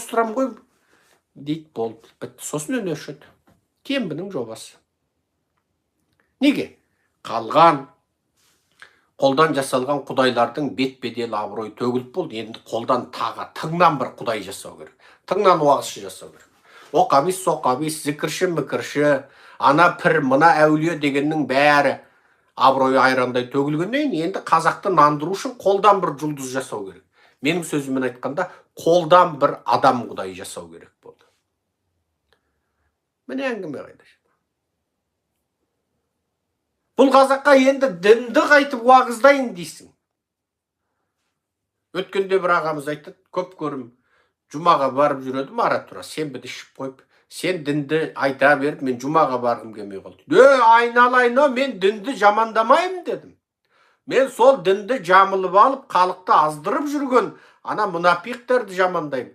ауыстырам ғой дейді, болды, бітті. Сосын үн өшеді. Кембінің жобасы. Неге? Қалған қолдан жасалған құдайлардың бет-бедел абырой төгіліп болды. Енді қолдан тағы тыңнан бір құдай жасау керек. Тыңнан уағызшы жасау керек. Оқабис, соқабис, зікірші, мікірші, ана пір, мына әулие дегеннің бәрі абыройы айрандай төгілгеннен енді қазақты нандыру үшін қолдан бір жұлдыз жасау керек. Менің сөзіммен айтқанда, қолдан бір адам құдай жасау керек болды. Міне әңгіме қайда. Бұл қазаққа енді дінді қайтып уағыздайын дейсің. Өткенде бір ағамыз айтты, көп көрім жұмаға барып жүредім ара тұра, сенбіді ішіп қойып, сен дінді айта беріп, мен жұмаға барғым келмей қалды. Айналайын, мен дінді жамандамайым дедім. Мен сол дінді жамылып алып, халықты аздырып жүрген ана мұнафиқтерді жамандаймын.